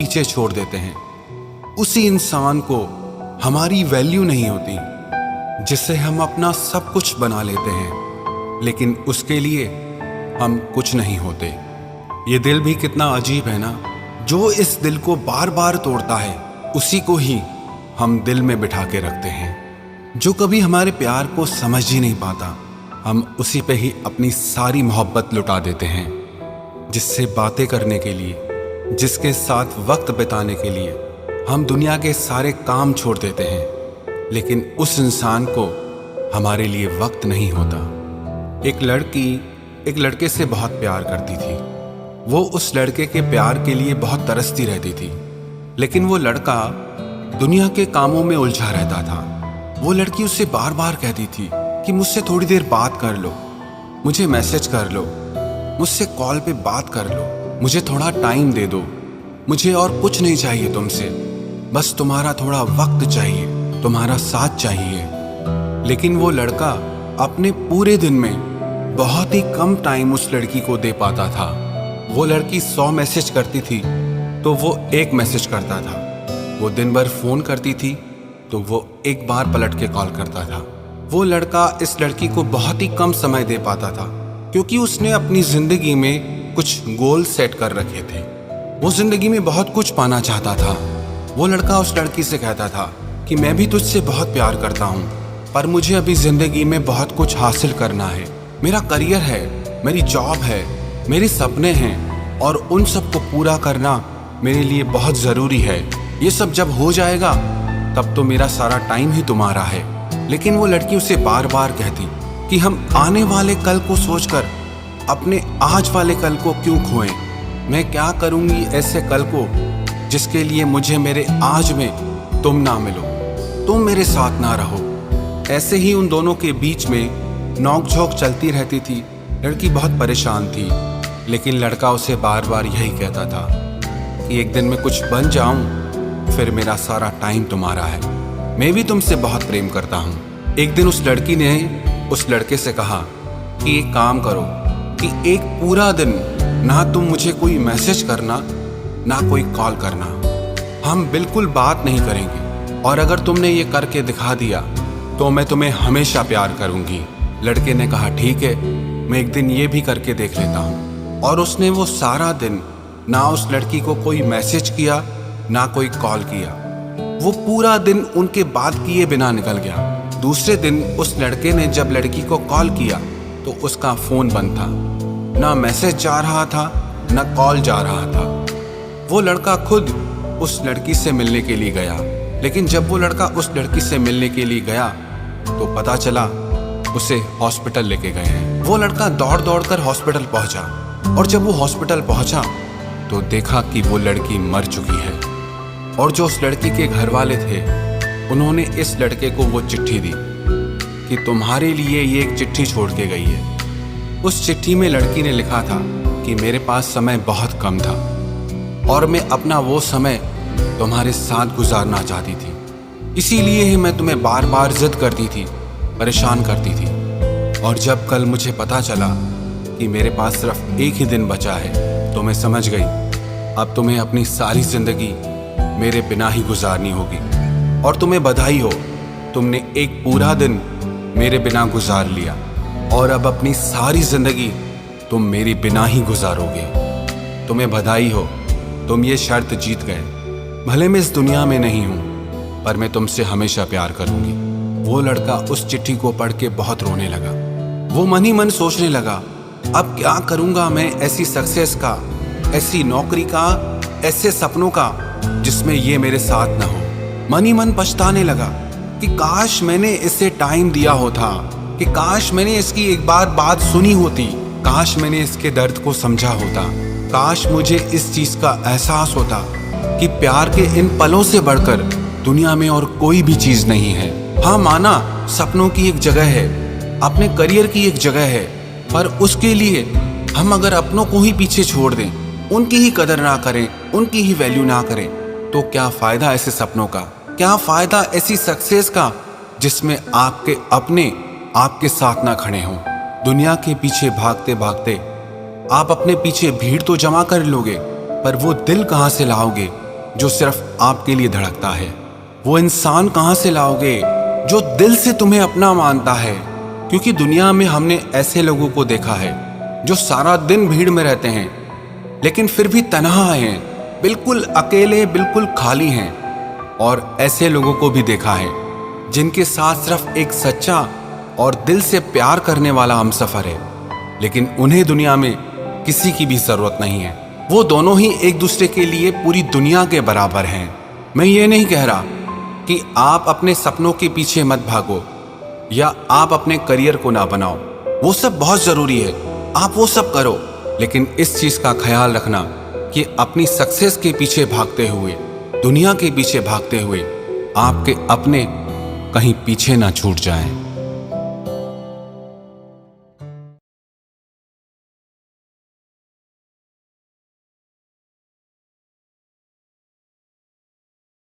पीछे छोड़ देते हैं। उसी इंसान को हमारी वैल्यू नहीं होती जिससे हम अपना सब कुछ बना लेते हैं, लेकिन उसके लिए हम कुछ नहीं होते। ये दिल भी कितना अजीब है ना, जो इस दिल को बार बार तोड़ता है उसी को ही हम दिल में बिठा के रखते हैं। जो कभी हमारे प्यार को समझ ही नहीं पाता, हम उसी पे ही अपनी सारी मोहब्बत लुटा देते हैं। जिससे बातें करने के लिए, जिसके साथ वक्त बिताने के लिए हम दुनिया के सारे काम छोड़ देते हैं, लेकिन उस इंसान को हमारे लिए वक्त नहीं होता। एक लड़की एक लड़के से बहुत प्यार करती थी। वो उस लड़के के प्यार के लिए बहुत तरसती रहती थी, लेकिन वो लड़का दुनिया के कामों में उलझा रहता था। वो लड़की उससे बार बार कहती थी कि मुझसे थोड़ी देर बात कर लो, मुझे मैसेज कर लो, मुझसे कॉल पे बात कर लो, मुझे थोड़ा टाइम दे दो, मुझे और कुछ नहीं चाहिए तुमसे, बस तुम्हारा थोड़ा वक्त चाहिए, तुम्हारा साथ चाहिए। लेकिन वो लड़का अपने पूरे दिन में बहुत ही कम टाइम उस लड़की को दे पाता था। वो लड़की 100 मैसेज करती थी तो वो 1 मैसेज करता था। वो दिन भर फोन करती थी तो वो एक बार पलट के कॉल करता था। वो लड़का इस लड़की को बहुत ही कम समय दे पाता था, क्योंकि उसने अपनी जिंदगी में कुछ गोल सेट कर रखे थे। वो जिंदगी में बहुत कुछ पाना चाहता था। वो लड़का उस लड़की से कहता था कि मैं भी तुझसे बहुत प्यार करता हूँ, पर मुझे अभी जिंदगी में बहुत कुछ हासिल करना है। मेरा करियर है, मेरी जॉब है, मेरे सपने हैं, और उन सब को पूरा करना मेरे लिए बहुत ज़रूरी है। ये सब जब हो जाएगा तब तो मेरा सारा टाइम ही तुम्हारा है। लेकिन वो लड़की उसे बार बार कहती कि हम आने वाले कल को सोचकर अपने आज वाले कल को क्यों खोएं। मैं क्या करूँगी ऐसे कल को जिसके लिए मुझे मेरे आज में तुम ना मिलो, तुम मेरे साथ ना रहो। ऐसे ही उन दोनों के बीच में नोक-झोंक चलती रहती थी। लड़की बहुत परेशान थी, लेकिन लड़का उसे बार बार यही कहता था कि एक दिन मैं कुछ बन जाऊं, फिर मेरा सारा टाइम तुम्हारा है, मैं भी तुमसे बहुत प्रेम करता हूँ। एक दिन उस लड़की ने उस लड़के से कहा कि एक काम करो कि एक पूरा दिन ना तुम मुझे कोई मैसेज करना, ना कोई कॉल करना, हम बिल्कुल बात नहीं करेंगे, और अगर तुमने ये करके दिखा दिया तो मैं तुम्हें हमेशा प्यार करूँगी। लड़के ने कहा ठीक है, मैं एक दिन ये भी करके देख लेता हूँ। और उसने वो सारा दिन ना उस लड़की को कोई मैसेज किया, ना कोई कॉल किया। वो पूरा दिन उनके बात किए बिना निकल गया। दूसरे दिन उस लड़के ने जब लड़की को कॉल किया तो उसका फ़ोन बंद था, ना मैसेज जा रहा था, ना कॉल जा रहा था। वो लड़का खुद उस लड़की से मिलने के लिए गया, लेकिन जब वो लड़का उस लड़की से मिलने के लिए गया तो पता चला उसे हॉस्पिटल लेके गए हैं। वो लड़का दौड़ दौड़ कर हॉस्पिटल पहुंचा, और जब वो हॉस्पिटल पहुंचा तो देखा कि वो लड़की मर चुकी है। और जो उस लड़की के घर वाले थे, उन्होंने इस लड़के को वो चिट्ठी दी कि तुम्हारे लिए ये एक चिट्ठी छोड़ के गई है। उस चिट्ठी में लड़की ने लिखा था कि मेरे पास समय बहुत कम था और मैं अपना वो समय तुम्हारे साथ गुजारना चाहती थी, इसीलिए ही मैं तुम्हें बार बार जिद करती थी, परेशान करती थी। और जब कल मुझे पता चला कि मेरे पास सिर्फ एक ही दिन बचा है तो मैं समझ गई अब तुम्हें अपनी सारी जिंदगी मेरे बिना ही गुजारनी होगी। और तुम्हें बधाई हो, तुमने एक पूरा दिन मेरे बिना गुजार लिया, और अब अपनी सारी जिंदगी तुम मेरे बिना ही गुजारोगे। तुम्हें बधाई हो, तुम ये शर्त जीत गए। भले मैं इस दुनिया में नहीं हूँ, पर मैं तुमसे हमेशा प्यार करूँगी। वो लड़का उस चिट्ठी को पढ़ के बहुत रोने लगा। वो मन ही मन सोचने लगा, अब क्या करूँगा मैं ऐसी सक्सेस का, ऐसी नौकरी का, ऐसे सपनों का जिसमें ये मेरे साथ ना हो। मन ही मन पछताने लगा कि काश मैंने इसे टाइम दिया होता, कि काश मैंने इसकी एक बार बात सुनी होती, काश मैंने इसके दर्द को समझा होता, काश मुझे इस चीज़ का एहसास होता कि प्यार के इन पलों से बढ़कर दुनिया में और कोई भी चीज़ नहीं है। हाँ, माना सपनों की एक जगह है, अपने करियर की एक जगह है, पर उसके लिए हम अगर अपनों को ही पीछे छोड़ दें, उनकी ही कदर ना करें, उनकी ही वैल्यू ना करें, तो क्या फ़ायदा ऐसे सपनों का, क्या फ़ायदा ऐसी सक्सेस का जिसमें आपके अपने आपके साथ ना खड़े हों। दुनिया के पीछे भागते भागते आप अपने पीछे भीड़ तो जमा कर लोगे, पर वो दिल कहाँ से लाओगे जो सिर्फ आपके लिए धड़कता है? वो इंसान कहाँ से लाओगे जो दिल से तुम्हें अपना मानता है? क्योंकि दुनिया में हमने ऐसे लोगों को देखा है जो सारा दिन भीड़ में रहते हैं लेकिन फिर भी तन्हा हैं, बिल्कुल अकेले, बिल्कुल खाली हैं। और ऐसे लोगों को भी देखा है जिनके साथ सिर्फ एक सच्चा और दिल से प्यार करने वाला हमसफर है, लेकिन उन्हें दुनिया में किसी की भी जरूरत नहीं है। वो दोनों ही एक दूसरे के लिए पूरी दुनिया के बराबर हैं। मैं ये नहीं कह रहा कि आप अपने सपनों के पीछे मत भागो या आप अपने करियर को ना बनाओ, वो सब बहुत जरूरी है, आप वो सब करो, लेकिन इस चीज का ख्याल रखना कि अपनी सक्सेस के पीछे भागते हुए, दुनिया के पीछे भागते हुए आपके अपने कहीं पीछे ना छूट जाएं।